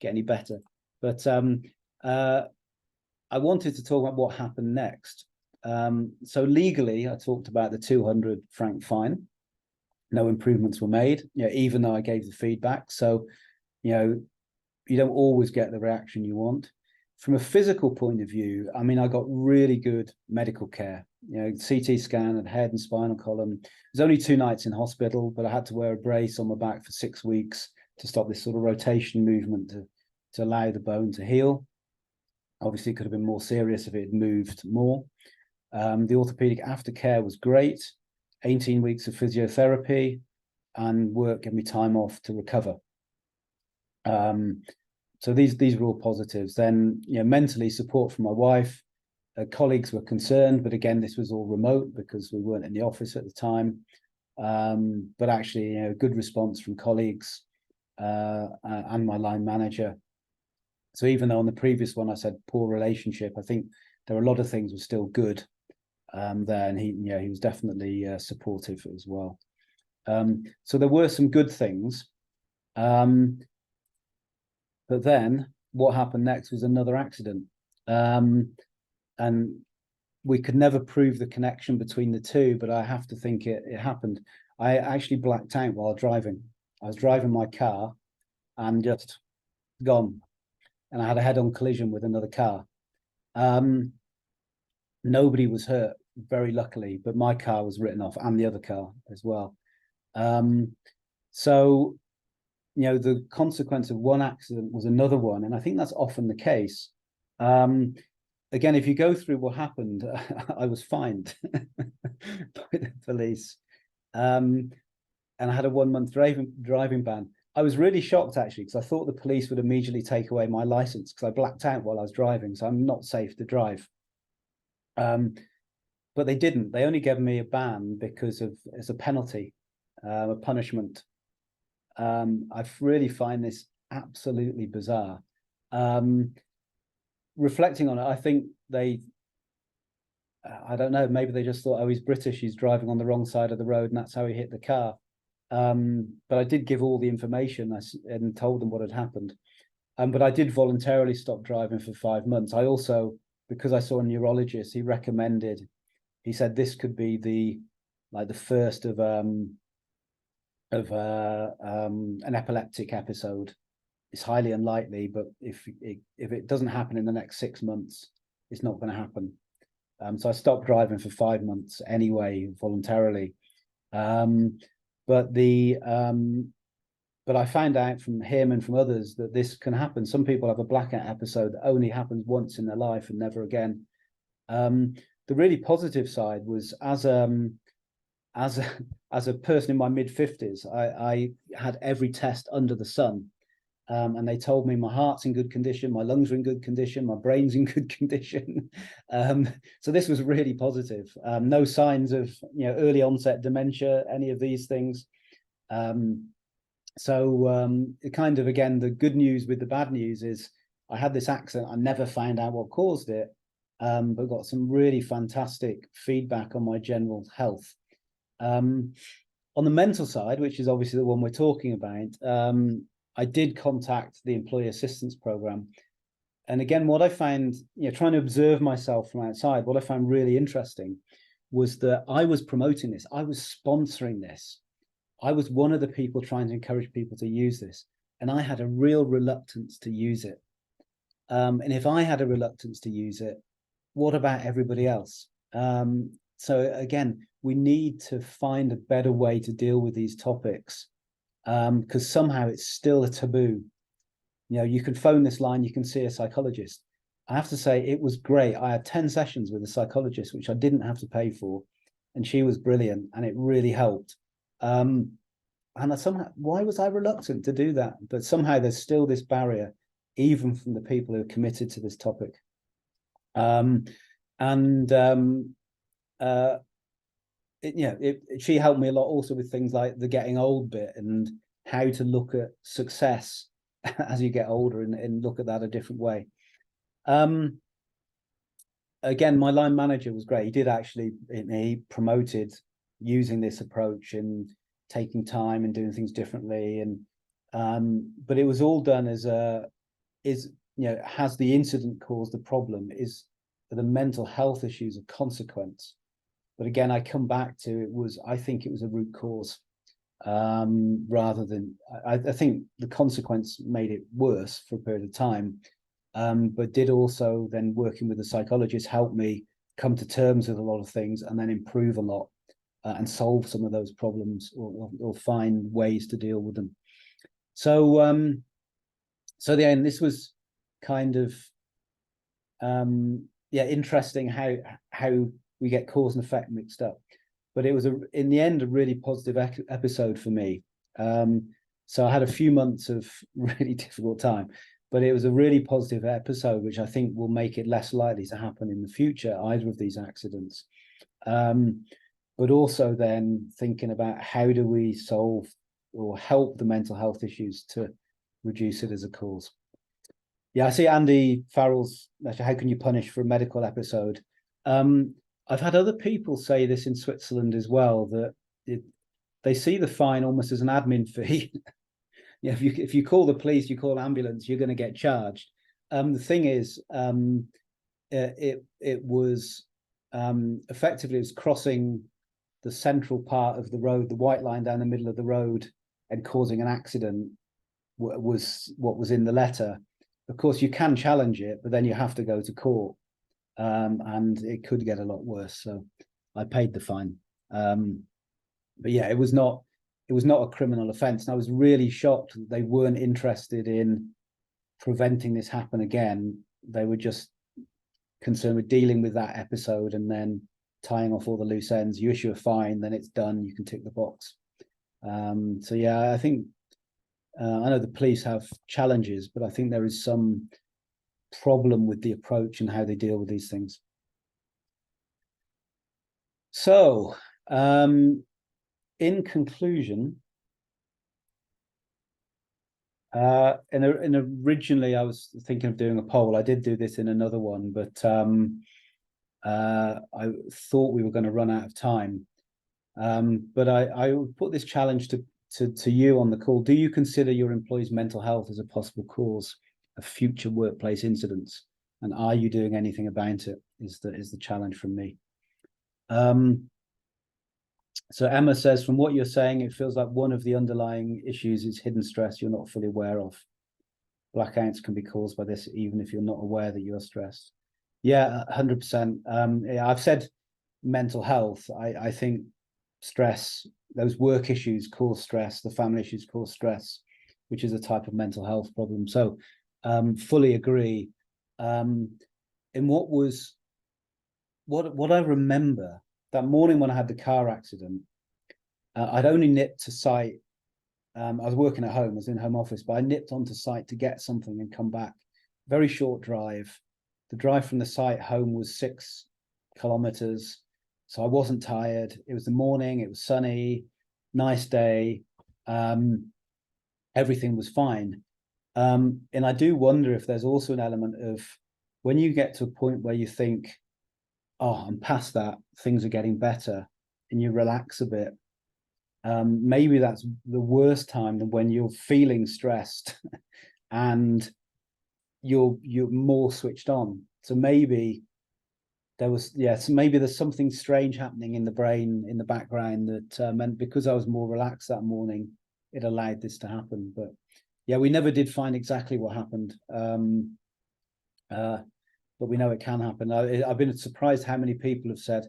S1: any better. But I wanted to talk about what happened next. So legally, I talked about the 200 franc fine. No improvements were made, even though I gave the feedback. So, you don't always get the reaction you want. From a physical point of view, I mean, I got really good medical care. CT scan and head and spinal column. There's only 2 nights in hospital, but I had to wear a brace on my back for 6 weeks to stop this sort of rotation movement to allow the bone to heal. Obviously, it could have been more serious if it had moved more. The orthopedic aftercare was great. 18 weeks of physiotherapy, and work gave me time off to recover. So these were all positives. Then, mentally, support from my wife. Colleagues were concerned, but again, this was all remote because we weren't in the office at the time. But actually, good response from colleagues and my line manager. So even though on the previous one I said poor relationship, I think there were a lot of things were still good there, and he was definitely supportive as well. So there were some good things, but then what happened next was another accident, and we could never prove the connection between the two, but I have to think it happened. I actually blacked out while driving. I was driving my car and just gone, and I had a head-on collision with another car. Nobody was hurt, very luckily, but my car was written off and the other car as well. So, the consequence of one accident was another one. And I think that's often the case. Again, if you go through what happened, I was fined by the police. And I had a 1-month driving ban. I was really shocked, actually, because I thought the police would immediately take away my license because I blacked out while I was driving. So I'm not safe to drive. But they didn't. They only gave me a ban because as a penalty, a punishment. I really find this absolutely bizarre. Reflecting on it, I think I don't know, maybe they just thought, oh, he's British, he's driving on the wrong side of the road, and that's how he hit the car. But I did give all the information and told them what had happened. But I did voluntarily stop driving for 5 months. I also, because I saw a neurologist, he said this could be the first of an epileptic episode. It's highly unlikely, but if it doesn't happen in the next 6 months, it's not going to happen. So I stopped driving for 5 months anyway, voluntarily. But I found out from him and from others that this can happen. Some people have a blackout episode that only happens once in their life and never again. The really positive side was as a person in my mid-50s, I had every test under the sun. And they told me my heart's in good condition, my lungs are in good condition, my brain's in good condition. So this was really positive. No signs of early onset dementia, any of these things. It kind of, again, the good news with the bad news is I had this accident. I never found out what caused it, but got some really fantastic feedback on my general health. On the mental side, which is obviously the one we're talking about, I did contact the Employee Assistance Program. And again, what I found, trying to observe myself from outside, what I found really interesting was that I was promoting this. I was sponsoring this. I was one of the people trying to encourage people to use this. And I had a real reluctance to use it. And if I had a reluctance to use it, what about everybody else? So again, we need to find a better way to deal with these topics, because somehow it's still a taboo. You can phone this line, you can see a psychologist. I have to say, it was great. I had 10 sessions with a psychologist, which I didn't have to pay for, and she was brilliant, and it really helped. And why was I reluctant to do that? But somehow there's still this barrier, even from the people who are committed to this topic. She helped me a lot also with things like the getting old bit and how to look at success as you get older and look at that a different way. Again, my line manager was great. He promoted using this approach and taking time and doing things differently. But it was all done as has the incident caused the problem? Are the mental health issues a consequence? But again, I come back to I think it was a root cause, rather than, I think the consequence made it worse for a period of time, but did also then, working with the psychologist, help me come to terms with a lot of things and then improve a lot, and solve some of those problems, or find ways to deal with them. So this was kind of, interesting how we get cause and effect mixed up, but it was in the end a really positive episode for me. So I had a few months of really difficult time, but it was a really positive episode, which I think will make it less likely to happen in the future, either of these accidents. But also then thinking about how do we solve or help the mental health issues to reduce it as a cause. Yeah, I see Andy Farrell's, how can you punish for a medical episode? I've had other people say this in Switzerland as well, that they see the fine almost as an admin fee. If you call the police, you call an ambulance, you're going to get charged. The thing is, it was effectively, it was crossing the central part of the road, the white line down the middle of the road, and causing an accident was what was in the letter. Of course, you can challenge it, but then you have to go to court, and it could get a lot worse. So I paid the fine. But yeah, it was not a criminal offence. And I was really shocked that they weren't interested in preventing this happen again. They were just concerned with dealing with that episode and then tying off all the loose ends. You issue a fine, then it's done. You can tick the box. So yeah, I think, I know the police have challenges, but I think there is some problem with the approach and how they deal with these things. So, in conclusion, and originally I was thinking of doing a poll. I did do this in another one, but I thought we were going to run out of time. But I would put this challenge to you on the call. Do you consider your employees' mental health as a possible cause future workplace incidents, and are you doing anything about it? Is the challenge from me. So Emma says, from what you're saying, it feels like one of the underlying issues is hidden stress you're not fully aware of. Blackouts can be caused by this, even if you're not aware that you're stressed. Yeah, 100%. Yeah, I've said mental health. I think stress, those work issues cause stress, the family issues cause stress, which is a type of mental health problem. So fully agree. In what I remember, that morning when I had the car accident, I'd only nipped to site. I was working at home, I was in home office, but I nipped onto site to get something and come back. Very short drive. The drive from the site home was 6 kilometers. So I wasn't tired. It was the morning, it was sunny, nice day. Everything was fine. And I do wonder if there's also an element of when you get to a point where you think, oh, I'm past that, things are getting better, and you relax a bit. Maybe that's the worst time than when you're feeling stressed and you're more switched on. So maybe so maybe there's something strange happening in the brain in the background that meant because I was more relaxed that morning, it allowed this to happen. But yeah, we never did find exactly what happened. But we know it can happen. I've been surprised how many people have said,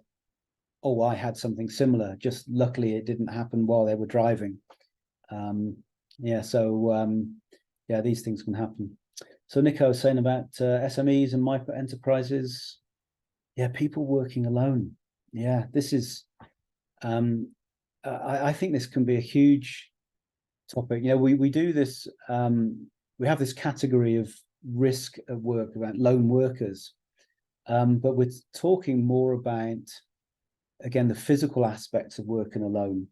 S1: oh, I had something similar. Just luckily it didn't happen while they were driving. Yeah, these things can happen. So Nico was saying about SMEs and micro enterprises. Yeah, people working alone. Yeah, this is, I think this can be a huge topic. You know, we do this, we have this category of risk at work about lone workers, but we're talking more about, again, the physical aspects of working alone,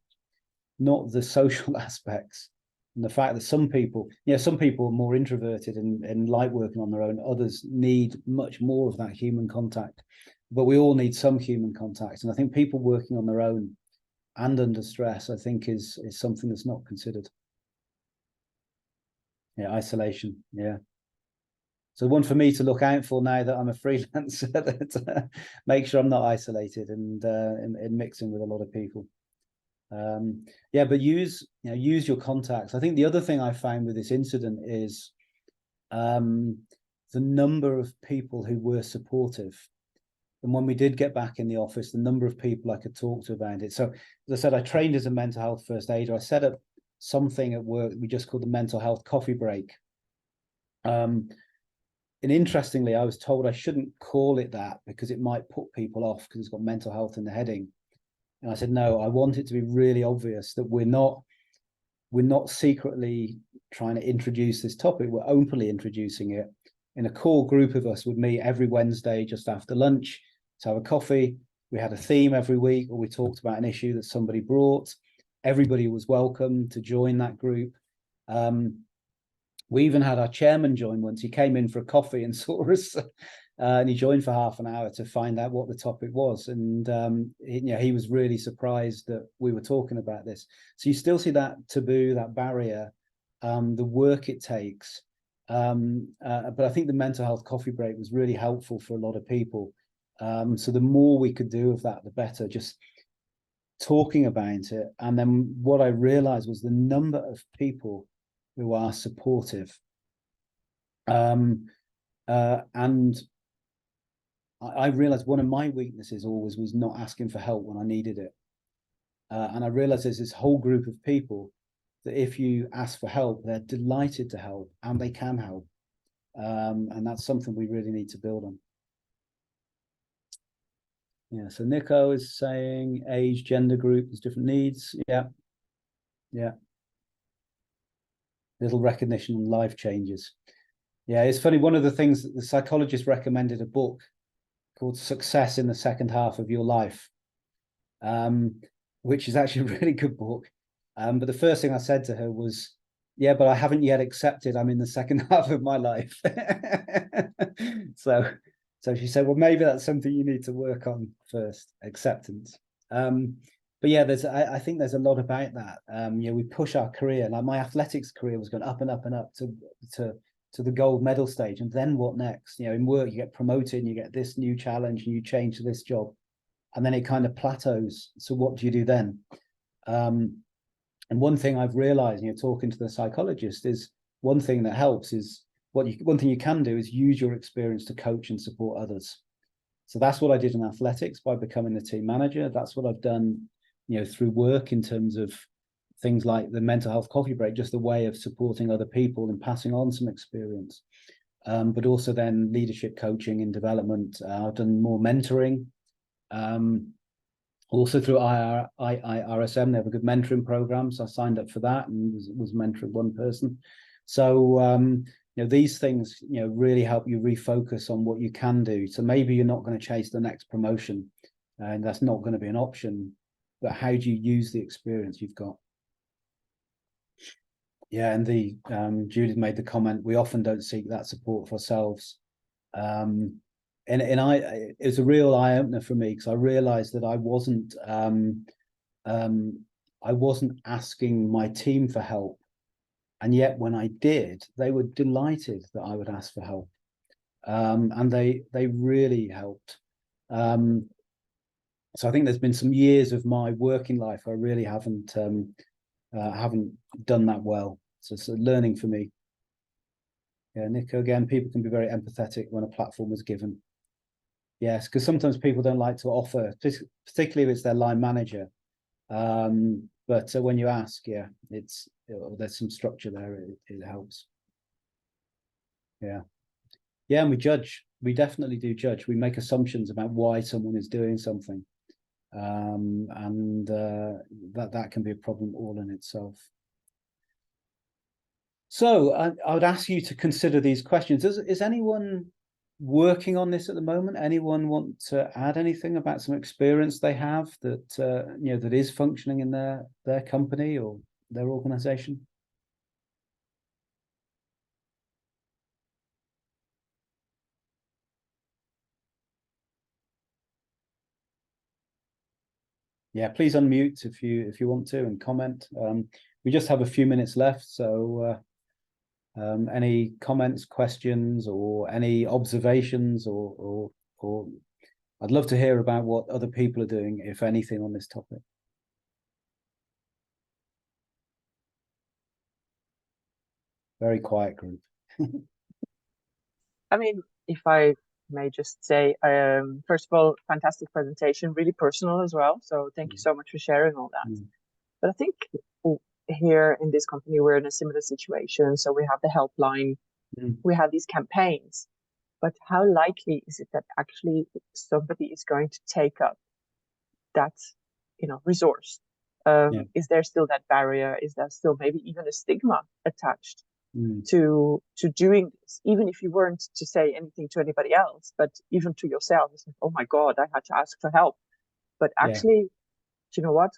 S1: not the social aspects. And the fact that some people are more introverted and like working on their own. Others need much more of that human contact. But we all need some human contact. And I think people working on their own and under stress, I think, is something that's not considered. Yeah, isolation. Yeah. So one for me to look out for now that I'm a freelancer, that make sure I'm not isolated and mixing with a lot of people. Yeah, but use your contacts. I think the other thing I found with this incident is the number of people who were supportive. And when we did get back in the office, the number of people I could talk to about it. So as I said, I trained as a mental health first aider. I set up something at work we just called the mental health coffee break. And interestingly, I was told I shouldn't call it that because it might put people off because it's got mental health in the heading. And I said, no, I want it to be really obvious that we're not secretly trying to introduce this topic. We're openly introducing it. And a core group of us would meet every Wednesday just after lunch to have a coffee. We had a theme every week where we talked about an issue that somebody brought. Everybody was welcome to join that group. We even had our chairman join once. He came in for a coffee and saw us, and he joined for half an hour to find out what the topic was. And he was really surprised that we were talking about this. So you still see that taboo, that barrier, the work it takes. But I think the mental health coffee break was really helpful for a lot of people. So the more we could do of that, the better. Just talking about it. And then what I realized was the number of people who are supportive. And I realized one of my weaknesses always was not asking for help when I needed it. And I realized there's this whole group of people that if you ask for help, they're delighted to help and they can help. And that's something we really need to build on. Yeah, so Nico is saying age, gender group, there's different needs. Yeah. Yeah. Little recognition on life changes. Yeah, it's funny. One of the things that the psychologist recommended a book called Success in the Second Half of Your Life, which is actually a really good book. But the first thing I said to her was, yeah, but I haven't yet accepted I'm in the second half of my life. So she said, well, maybe that's something you need to work on first, acceptance. But yeah, I think there's a lot about that. We push our career. Like my athletics career was going up and up and up to to the gold medal stage, and then what next? You know, in work you get promoted and you get this new challenge and you change to this job, and then it kind of plateaus. So what do you do then? And one thing I've realized, you know, talking to the psychologist, is one thing that helps is one thing you can do is use your experience to coach and support others. So that's what I did in athletics by becoming the team manager. That's what I've done, you know, through work in terms of things like the mental health coffee break, just a way of supporting other people and passing on some experience. But also then leadership coaching and development. I've done more mentoring. Also through IIRSM, they have a good mentoring program. So I signed up for that and was mentoring one person. So, you know, these things, you know, really help you refocus on what you can do. So maybe you're not going to chase the next promotion, and that's not going to be an option, but how do you use the experience you've got? Yeah, and the Judith made the comment, we often don't seek that support for ourselves. And it was a real eye-opener for me, because I realized that I wasn't asking my team for help. And yet when I did, they were delighted that I would ask for help. And they really helped. So I think there's been some years of my working life I really haven't done that well. So it's a learning for me. Yeah, Nico, again, people can be very empathetic when a platform is given. Yes, because sometimes people don't like to offer, particularly if it's their line manager. But when you ask, yeah, there's some structure there. It helps. Yeah, yeah, and we judge. We definitely do judge. We make assumptions about why someone is doing something, and that can be a problem all in itself. So I would ask you to consider these questions. Is anyone working on this at the moment? Anyone want to add anything about some experience they have that you know, that is functioning in their company or their organization? Yeah, please unmute if you want to and comment. We just have a few minutes left, so any comments, questions, or any observations, or I'd love to hear about what other people are doing, if anything, on this topic. Very quiet group.
S3: I mean, if I may just say, first of all, fantastic presentation, really personal as well. So thank you so much for sharing all that. But I think here in this company, we're in a similar situation. So we have the helpline, we have these campaigns, but how likely is it that actually somebody is going to take up that, you know, resource? Is there still that barrier? Is there still maybe even a stigma attached to doing this, even if you weren't to say anything to anybody else, but even to yourself? It's like, oh my God, I had to ask for help. But actually, do you know what?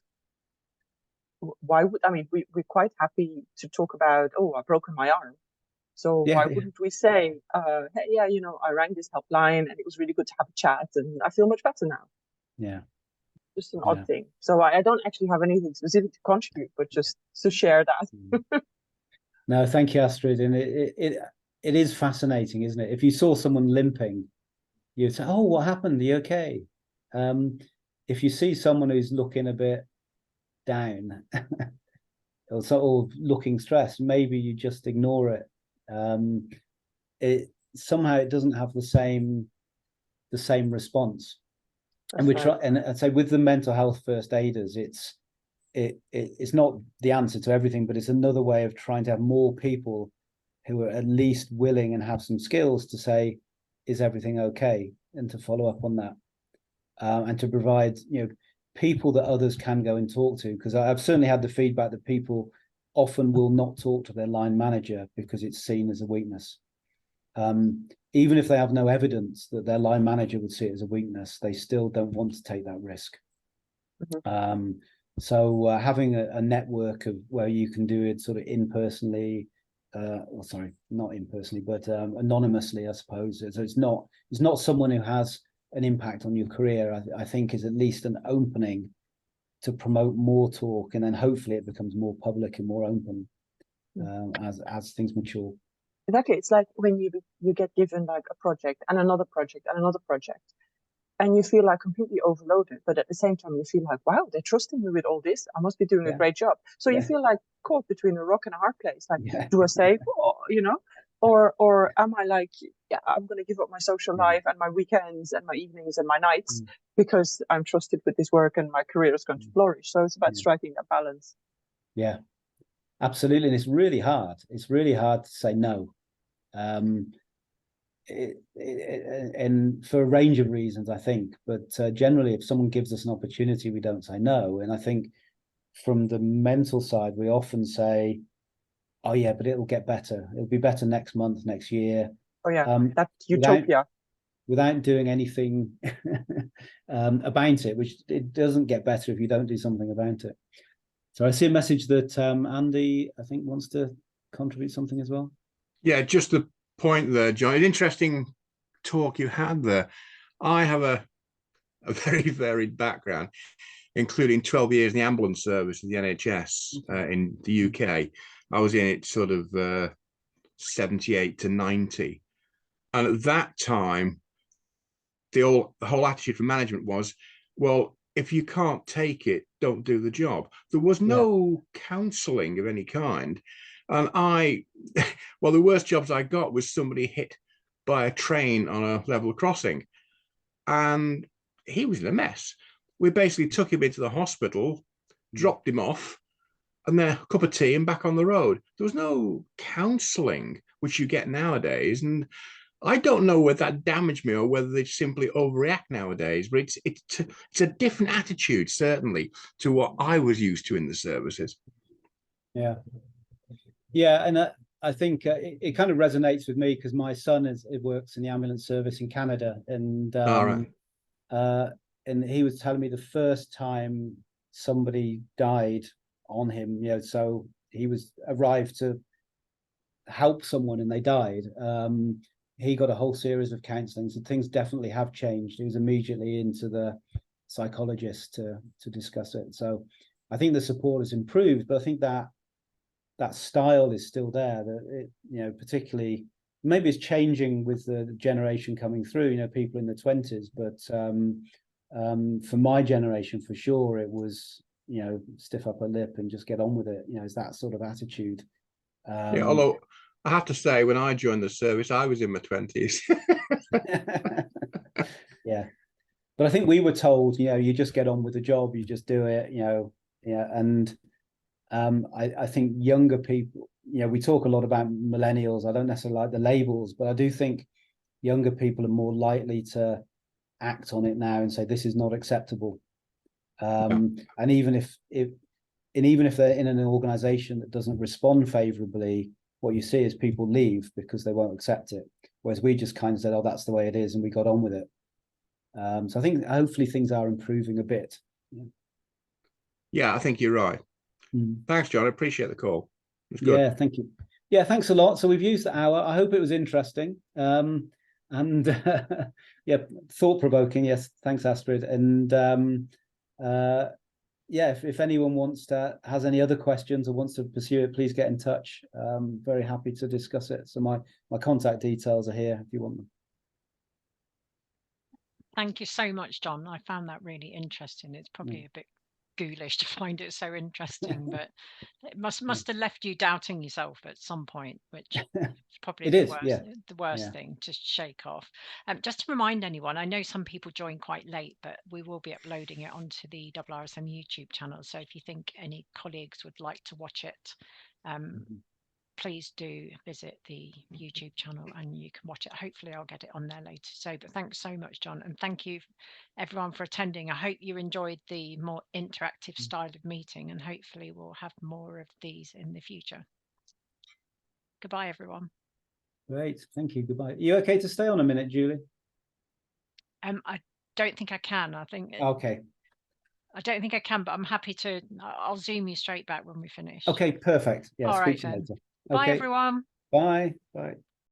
S3: Why would, I mean, we're quite happy to talk about, oh, I've broken my arm. So why wouldn't we say, hey, yeah, you know, I rang this helpline and it was really good to have a chat and I feel much better now.
S1: Yeah.
S3: Just an odd thing. So I don't actually have anything specific to contribute, but just to share that.
S1: No, thank you, Astrid. And it is fascinating, isn't it? If you saw someone limping, you'd say, oh, what happened? Are you okay? If you see someone who's looking a bit down or sort of looking stressed, maybe you just ignore it. It somehow it doesn't have the same response. That's and we try, and I'd say with the mental health first aiders, it's not the answer to everything, but it's another way of trying to have more people who are at least willing and have some skills to say, is everything okay? And to follow up on that, and to provide, you know, people that others can go and talk to. Because I've certainly had the feedback that people often will not talk to their line manager because it's seen as a weakness. Even if they have no evidence that their line manager would see it as a weakness, they still don't want to take that risk. So having a network of where you can do it sort of impersonally, well, sorry, not impersonally, but anonymously, I suppose. So it's not someone who has an impact on your career, I think is at least an opening to promote more talk, and then hopefully it becomes more public and more open as things mature.
S3: exactly. It's like when you get given like a project and another project and another project, and you feel like completely overloaded, but at the same time you feel like, wow, they're trusting me with all this. I must be doing a
S1: Yeah.
S3: great job. So you
S1: Yeah.
S3: feel like caught between a rock and a hard place. Like,
S1: Yeah.
S3: do I say, oh, you know, or am I like, yeah, I'm going to give up my social life and my weekends and my evenings and my nights because I'm trusted with this work and my career is going to flourish. So it's about striking that balance.
S1: Yeah, absolutely. And it's really hard. It's really hard to say no. And for a range of reasons, I think. But generally, if someone gives us an opportunity, we don't say no. And I think from the mental side, we often say, oh, yeah, but it'll get better. It'll be better next month, next year.
S3: Oh, yeah, that's utopia.
S1: Without doing anything about it, which it doesn't get better if you don't do something about it. So I see a message that Andy, I think, wants to contribute something as well.
S4: Yeah, just the point there, John. An interesting talk you had there. I have a very varied background, including 12 years in the ambulance service of the NHS in the UK. I was in it sort of 78 to 90. And at that time, the whole attitude from management was, well, if you can't take it, don't do the job. There was no counselling of any kind. And well, the worst jobs I got was somebody hit by a train on a level crossing. And he was in a mess. We basically took him into the hospital, dropped him off, and then a cup of tea and back on the road. There was no counselling, which you get nowadays. And I don't know whether that damaged me or whether they simply overreact nowadays, but it's a different attitude, certainly, to what I was used to in the services.
S1: Yeah. Yeah, and I think it kind of resonates with me because my son works in the ambulance service in Canada, and and he was telling me the first time somebody died on him, you know, so he arrived to help someone and they died. He got a whole series of counselling, so things definitely have changed. He was immediately into the psychologist to discuss it. So I think the support has improved, but I think that style is still there. That it, you know, particularly maybe it's changing with the generation coming through. You know, people in the 20s, but for my generation, for sure, it was, you know, stiff upper lip and just get on with it. You know, it's that sort of attitude.
S4: Yeah, although I have to say, when I joined the service, I was in my 20s.
S1: Yeah, but I think we were told, you know, you just get on with the job, you just do it, you know. Yeah, and I think younger people, you know, we talk a lot about millennials. I don't necessarily like the labels, but I do think younger people are more likely to act on it now and say this is not acceptable. And even if they're in an organization that doesn't respond favorably, what you see is people leave because they won't accept it. Whereas we just kind of said, oh, that's the way it is, and we got on with it. So I think hopefully things are improving a bit.
S4: Yeah, I think you're right. Thanks, John. I appreciate the call. It's good.
S1: Yeah, thank you. Yeah, thanks a lot. So we've used the hour. I hope it was interesting. And yeah, thought-provoking. Yes, thanks, Astrid. And yeah, if anyone has any other questions or wants to pursue it, please get in touch. Very happy to discuss it. So my contact details are here if you want them.
S5: Thank you so much, John. I found that really interesting. It's probably a bit ghoulish to find it so interesting, but it must have left you doubting yourself at some point, which is probably the worst thing to shake off. Just to remind anyone, I know some people join quite late, but we will be uploading it onto the IIRSM YouTube channel. So if you think any colleagues would like to watch it, please do visit the YouTube channel and you can watch it. Hopefully I'll get it on there later. So, but thanks so much, John. And thank you everyone for attending. I hope you enjoyed the more interactive style of meeting, and hopefully we'll have more of these in the future. Goodbye, everyone.
S1: Great. Thank you. Goodbye. Are you okay to stay on a minute, Julie?
S5: I don't think I can. I think.
S1: Okay.
S5: I don't think I can, but I'm happy to. I'll Zoom you straight back when we finish.
S1: Okay, perfect. Yeah,
S5: All
S1: speak
S5: right,
S1: to you
S5: then.
S1: later.
S5: Bye,
S1: Okay.
S5: everyone.
S1: Bye. Bye.